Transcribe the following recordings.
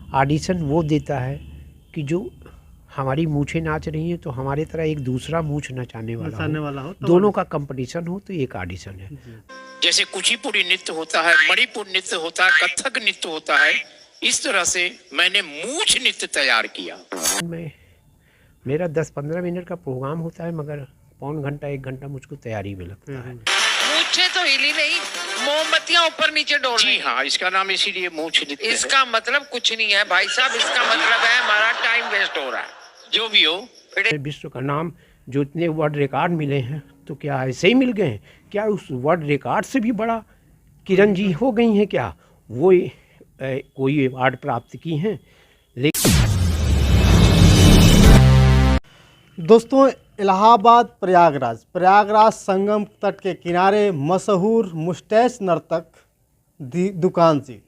Audition वो देता है कि जो हमारी मूछें नाच रही हैं तो हमारे तरह एक दूसरा मूछ नचाने वाला हो, दोनों का कंपटीशन हो तो एक ऑडिशन है। जैसे कुचिपुड़ी नृत्य होता है, मणिपुर नृत्य होता है, कथक नृत्य होता है, इस तरह से मैंने मूछ नृत्य तैयार किया। मेरा 10-15 मिनट का प्रोग्राम होता है, मगर पौन घंटा 1 घंटा मुझको तैयारी में लगता है। मूछें तो हिली नहीं, मोमबत्तियां ऊपर नीचे डोल रही। जी हाँ, इसका नाम इसीलिए मूछ नृत्य है। इसका मतलब कुछ नहीं है भाई साहब, इसका मतलब है हमारा टाइम वेस्ट हो रहा है। जो भी हो, विश्व का नाम जो इतने वर्ल्ड रिकॉर्ड मिले हैं तो क्या ऐसे ही मिल गए हैं? क्या उस वर्ल्ड रिकॉर्ड से भी बड़ा किरण जी हो गई हैं? क्या वो कोई अवार्ड प्राप्त की हैं? दोस्तों, इलाहाबाद प्रयागराज संगम तट के किनारे मशहूर मुस्टैच नर्तक दुकान जी।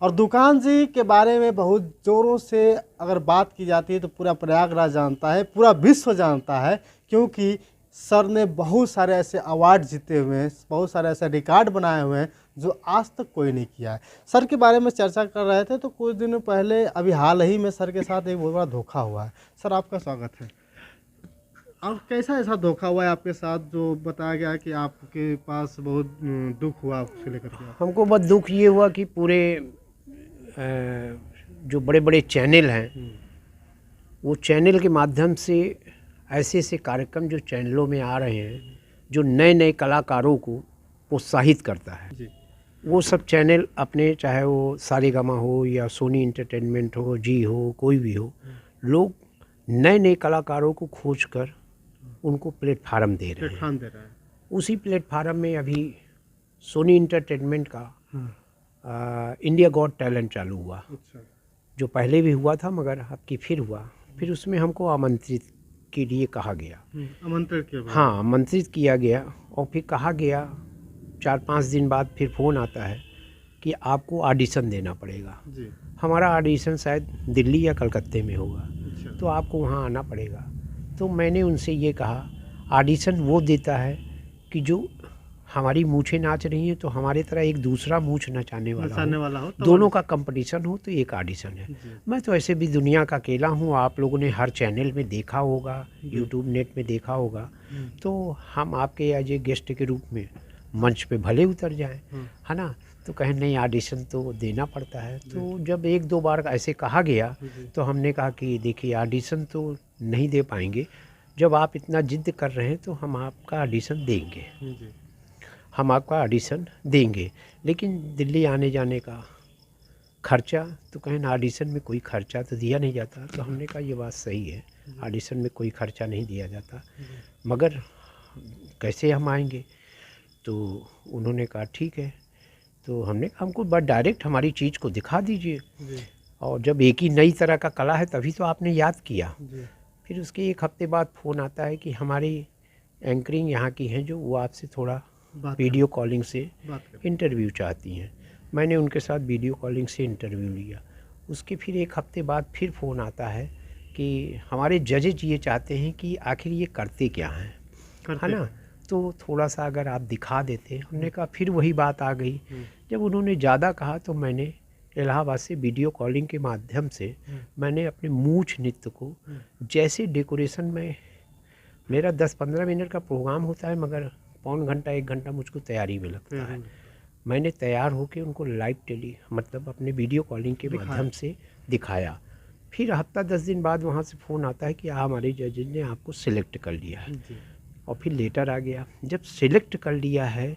और दुकान जी के बारे में बहुत ज़ोरों से अगर बात की जाती है तो पूरा प्रयागराज जानता है, पूरा विश्व जानता है, क्योंकि सर ने बहुत सारे ऐसे अवार्ड जीते हुए हैं, बहुत सारे ऐसे रिकॉर्ड बनाए हुए हैं जो आज तक कोई नहीं किया है। सर के बारे में चर्चा कर रहे थे तो कुछ दिनों पहले अभी हाल ही में सर के साथ एक बहुत बड़ा धोखा हुआ है। सर, आपका स्वागत है। और कैसा ऐसा धोखा हुआ है आपके साथ जो बताया गया कि आपके पास बहुत दुख हुआ उसको लेकर के? हमको बहुत दुख ये हुआ कि पूरे जो बड़े बड़े चैनल हैं वो चैनल के माध्यम से ऐसे ऐसे कार्यक्रम जो चैनलों में आ रहे हैं जो नए नए कलाकारों को प्रोत्साहित करता है जी। वो सब चैनल अपने, चाहे वो सारेगामा हो या सोनी एंटरटेनमेंट हो, जी हो, कोई भी हो, लोग नए नए कलाकारों को खोज कर उनको प्लेटफार्म दे रहे हैं। उसी प्लेटफार्म में अभी सोनी एंटरटेनमेंट का इंडिया गॉट टैलेंट चालू हुआ। अच्छा। जो पहले भी हुआ था मगर अब की फिर हुआ। फिर उसमें हमको आमंत्रित के लिए कहा गया। आमंत्रित किया? हाँ, आमंत्रित किया गया। और फिर कहा गया 4-5 दिन बाद फिर फ़ोन आता है कि आपको ऑडिशन देना पड़ेगा जी। हमारा ऑडिशन शायद दिल्ली या कलकत्ते में होगा। अच्छा। तो आपको वहाँ आना पड़ेगा। तो मैंने उनसे ये कहा, ऑडिशन वो देता है कि जो हमारी मूछें नाच रही हैं तो हमारे तरह एक दूसरा मूछ नचाने वाला हो, दोनों का कंपटीशन हो तो एक ऑडिशन है। मैं तो ऐसे भी दुनिया का अकेला हूँ। आप लोगों ने हर चैनल में देखा होगा, यूट्यूब नेट में देखा होगा। तो हम आपके एज ए गेस्ट के रूप में मंच पे भले उतर जाएं, है ना। तो कहें नहीं, ऑडिशन तो देना पड़ता है। तो जब 1-2 बार ऐसे कहा गया तो हमने कहा कि देखिए, ऑडिशन तो नहीं दे पाएंगे। जब आप इतना जिद कर रहे हैं तो हम आपका ऑडिशन देंगे, हम आपका ऑडिशन देंगे, लेकिन दिल्ली आने जाने का खर्चा। तो कहें ऑडिशन में कोई खर्चा तो दिया नहीं जाता। तो हमने कहा ये बात सही है, ऑडिशन में कोई खर्चा नहीं दिया जाता, मगर कैसे हम आएंगे? तो उन्होंने कहा ठीक है। तो हमने कहा हमको बस डायरेक्ट हमारी चीज़ को दिखा दीजिए। और जब एक ही नई तरह का कला है तभी तो आपने याद किया। फिर उसके 1 हफ्ते बाद फ़ोन आता है कि हमारी एंकरिंग यहाँ की हैं जो वो आपसे थोड़ा वीडियो कॉलिंग से इंटरव्यू चाहती हैं। मैंने उनके साथ वीडियो कॉलिंग से इंटरव्यू लिया। उसके फिर 1 हफ्ते बाद फिर फ़ोन आता है कि हमारे जजेज ये चाहते हैं कि आखिर ये करते क्या हैं, है ना। तो थोड़ा सा अगर आप दिखा देते। हमने कहा, फिर वही बात आ गई। जब उन्होंने ज़्यादा कहा तो मैंने इलाहाबाद से वीडियो कॉलिंग के माध्यम से मैंने अपने मूछ नृत्य को, जैसे डेकोरेशन में मेरा 10-15 मिनट का प्रोग्राम होता है, मगर पौन घंटा 1 घंटा मुझको तैयारी में लगता है। मैंने तैयार होकर उनको लाइव मतलब अपने वीडियो कॉलिंग के माध्यम से दिखाया। फिर हफ्ता 10 दिन बाद वहाँ से फ़ोन आता है कि हमारे जजेज ने आपको सिलेक्ट कर लिया है। और फिर लेटर आ गया। जब सिलेक्ट कर लिया है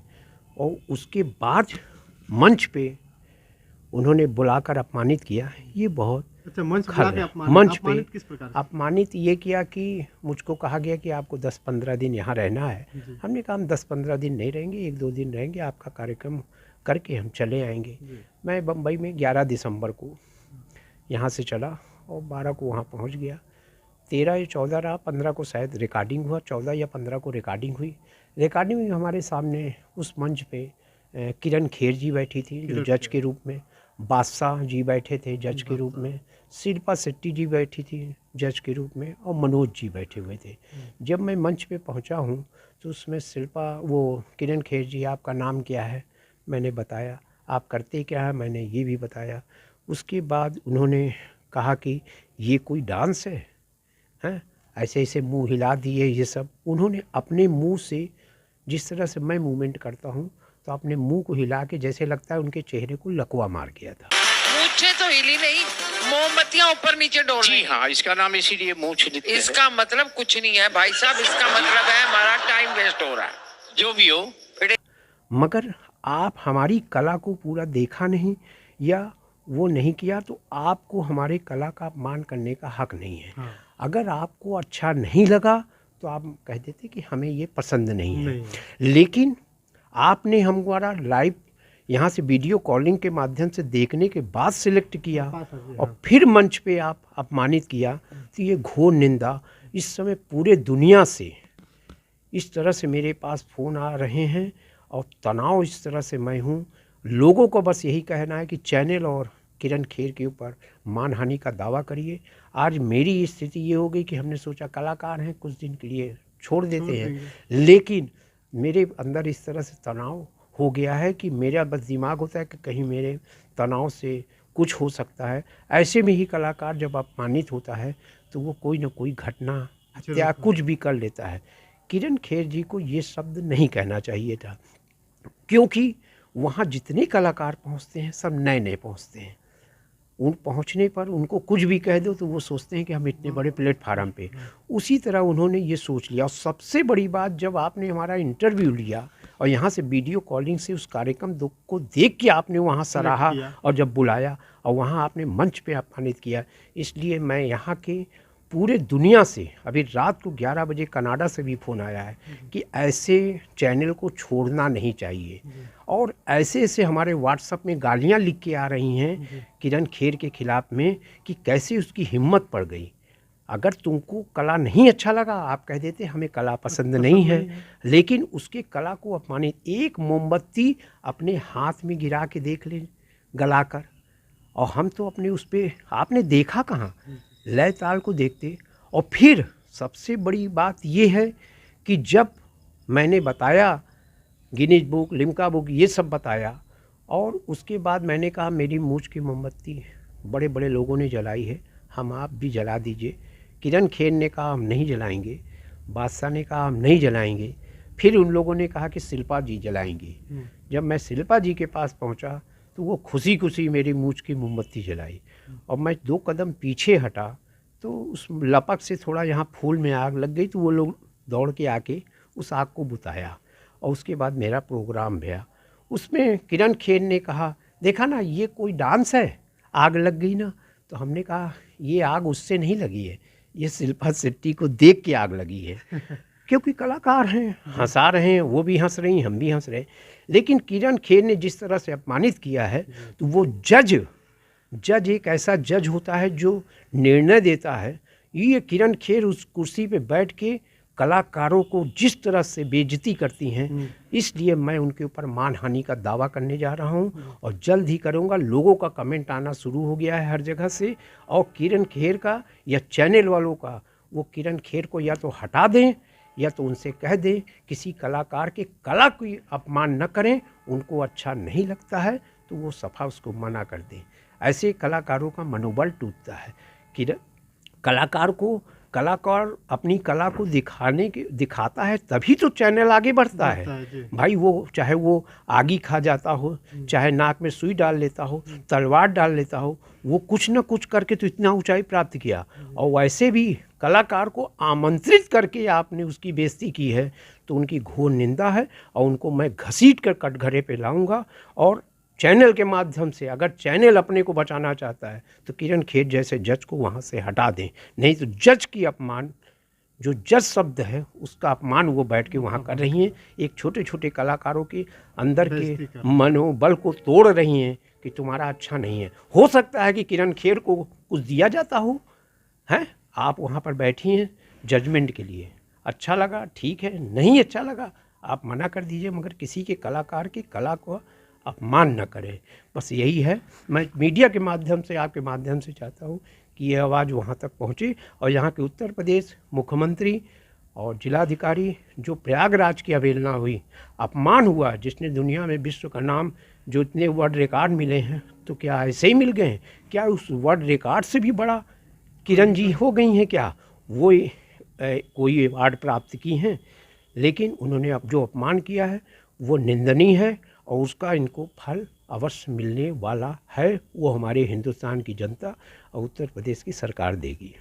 और उसके बाद मंच पे उन्होंने बुलाकर अपमानित किया, ये बहुत अच्छा, मंच पे किस प्रकार? अपमानित ये किया कि मुझको कहा गया कि आपको 10-15 दिन यहाँ रहना है। हमने कहा हम 10-15 दिन नहीं रहेंगे, 1-2 दिन रहेंगे, आपका कार्यक्रम करके हम चले आएंगे। मैं बम्बई में 11 दिसंबर को यहाँ से चला और 12 को वहाँ पहुँच गया। 13 या 14 रहा, 15 को शायद रिकॉर्डिंग हुआ, 14 या 15 को रिकॉर्डिंग हुई। रिकॉर्डिंग में हमारे सामने उस मंच पे किरण खेर जी बैठी थी जो जज के रूप में, बादशाह जी बैठे थे जज के रूप में, शिल्पा शेट्टी जी बैठी थी जज के रूप में, और मनोज जी बैठे हुए थे। जब मैं मंच पे पहुंचा हूं तो उसमें किरण खेर जी, आपका नाम क्या है? मैंने बताया। आप करते क्या है? मैंने ये भी बताया। उसके बाद उन्होंने कहा कि ये कोई डांस है, हैं? ऐसे ऐसे मुंह हिला दिए, ये सब उन्होंने अपने मुंह से, जिस तरह से मैं मूवमेंट करता हूँ तो अपने मुंह को हिला के जैसे लगता है उनके चेहरे को लकवा मार गया था। मूछें तो हिली नहीं, मोमबत्तियां ऊपर नीचे डोल रही। जी हाँ, इसका नाम इसीलिए मूछ नृत्य है। इसका मतलब कुछ नहीं है भाई साहब, इसका मतलब है हमारा टाइम वेस्ट हो रहा है। जो भी हो, मगर आप हमारी कला को पूरा देखा नहीं या वो नहीं किया तो आपको हमारे कला का अपमान करने का हक नहीं है। हाँ। अगर आपको अच्छा नहीं लगा तो आप कह देते कि हमें ये पसंद नहीं है। लेकिन आपने हमारा लाइव यहाँ से वीडियो कॉलिंग के माध्यम से देखने के बाद सिलेक्ट किया और फिर मंच पे आप अपमानित किया, तो ये घोर निंदा। इस समय पूरे दुनिया से इस तरह से मेरे पास फ़ोन आ रहे हैं और तनाव इस तरह से मैं हूँ। लोगों को बस यही कहना है कि चैनल और किरण खेर के ऊपर मानहानि का दावा करिए। आज मेरी स्थिति ये हो गई कि हमने सोचा कलाकार हैं, कुछ दिन के लिए छोड़ देते हैं, लेकिन मेरे अंदर इस तरह से तनाव हो गया है कि मेरा बस दिमाग होता है कि कहीं मेरे तनाव से कुछ हो सकता है। ऐसे में ही कलाकार जब अपमानित होता है तो वो कोई ना कोई घटना, हत्या, कुछ भी कर लेता है। किरण खेर जी को ये शब्द नहीं कहना चाहिए था, क्योंकि वहाँ जितने कलाकार पहुँचते हैं सब नए नए पहुँचते हैं। उन पहुँचने पर उनको कुछ भी कह दो तो वो सोचते हैं कि हम इतने बड़े प्लेटफार्म पे। उसी तरह उन्होंने ये सोच लिया। और सबसे बड़ी बात, जब आपने हमारा इंटरव्यू लिया और यहाँ से वीडियो कॉलिंग से उस कार्यक्रम को देख के आपने वहाँ सराहा और जब बुलाया और वहाँ आपने मंच पे अपमानित किया, इसलिए मैं यहाँ के पूरे दुनिया से, अभी रात को 11 बजे कनाडा से भी फ़ोन आया है कि ऐसे चैनल को छोड़ना नहीं चाहिए। और ऐसे ऐसे हमारे व्हाट्सएप में गालियाँ लिख के आ रही हैं किरण खेर के ख़िलाफ़ में कि कैसे उसकी हिम्मत पड़ गई। अगर तुमको कला नहीं अच्छा लगा, आप कह देते हमें कला पसंद नहीं है, लेकिन उसके कला को अपमानित, एक मोमबत्ती अपने हाथ में गिरा के देख ले गलाकर, और हम तो अपने उस पर, आपने देखा कहाँ, लय ताल को देखते। और फिर सबसे बड़ी बात ये है कि जब मैंने बताया गिनीज बुक, लिम्का बुक, ये सब बताया, और उसके बाद मैंने कहा मेरी मूछ की मोमबत्ती बड़े बड़े लोगों ने जलाई है, हम आप भी जला दीजिए। किरण खेर ने कहा हम नहीं जलाएंगे, बादशाह ने कहा हम नहीं जलाएंगे, फिर उन लोगों ने कहा कि शिल्पा जी जलाएंगी। जब मैं शिल्पा जी के पास पहुंचा तो वो खुशी खुशी मेरी मूछ की मोमबत्ती जलाई, और मैं 2 कदम पीछे हटा तो उस लपक से थोड़ा यहाँ फूल में आग लग गई, तो वो लोग दौड़ के आके उस आग को बुताया, और उसके बाद मेरा प्रोग्राम भया। उसमें किरण खेर ने कहा देखा ना ये कोई डांस है, आग लग गई ना। तो हमने कहा ये आग उससे नहीं लगी है, ये शिल्पा शेट्टी को देख के आग लगी है। क्योंकि कलाकार हैं, हंसा रहे हैं, वो भी हंस रही, हम भी हंस रहे। लेकिन किरण खेर ने जिस तरह से अपमानित किया है, तो वो जज एक ऐसा जज होता है जो निर्णय देता है। ये किरण खेर उस कुर्सी पे बैठ के कलाकारों को जिस तरह से बेइज्जती करती हैं, इसलिए मैं उनके ऊपर मानहानि का दावा करने जा रहा हूं, और जल्द ही करूंगा। लोगों का कमेंट आना शुरू हो गया है हर जगह से, और किरण खेर का या चैनल वालों का, वो किरण खेर को या तो हटा दें या तो उनसे कह दें किसी कलाकार के कला को अपमान न करें, उनको अच्छा नहीं लगता है तो वो सफ़ा उसको मना कर दें। ऐसे कलाकारों का मनोबल टूटता है। कि कलाकार अपनी कला को दिखाता है तभी तो चैनल आगे बढ़ता है भाई। वो चाहे वो आगी खा जाता हो, चाहे नाक में सुई डाल लेता हो, तलवार डाल लेता हो, वो कुछ न कुछ करके तो इतना ऊंचाई प्राप्त किया। और वैसे भी कलाकार को आमंत्रित करके आपने उसकी बेइज्जती की है तो उनकी घोर निंदा है, और उनको मैं घसीट कर कटघरे पे लाऊंगा। और चैनल के माध्यम से अगर चैनल अपने को बचाना चाहता है तो किरण खेर जैसे जज को वहाँ से हटा दें, नहीं तो जज की अपमान, जो जज शब्द है उसका अपमान वो बैठ के वहाँ कर रही हैं। एक छोटे छोटे कलाकारों के अंदर के मनोबल को तोड़ रही हैं कि तुम्हारा अच्छा नहीं है। हो सकता है कि किरण खेर को कुछ दिया जाता हो, हैं, आप वहाँ पर बैठी हैं जजमेंट के लिए। अच्छा लगा ठीक है, नहीं अच्छा लगा आप मना कर दीजिए, मगर किसी के कलाकार की कला को अपमान न करें। बस यही है। मैं मीडिया के माध्यम से, आपके माध्यम से चाहता हूँ कि ये आवाज़ वहाँ तक पहुँचे, और यहाँ के उत्तर प्रदेश मुख्यमंत्री और जिलाधिकारी जो प्रयागराज की अवहेलना हुई, अपमान हुआ, जिसने दुनिया में विश्व का नाम, जो इतने वर्ल्ड रिकॉर्ड मिले हैं, तो क्या ऐसे ही मिल गए हैं? क्या उस वर्ल्ड रिकॉर्ड से भी बड़ा किरण जी हो गई हैं क्या? वो कोई अवार्ड प्राप्त की हैं? लेकिन उन्होंने अब जो अपमान किया है वो निंदनीय है और उसका इनको फल अवश्य मिलने वाला है। वो हमारे हिंदुस्तान की जनता और उत्तर प्रदेश की सरकार देगी।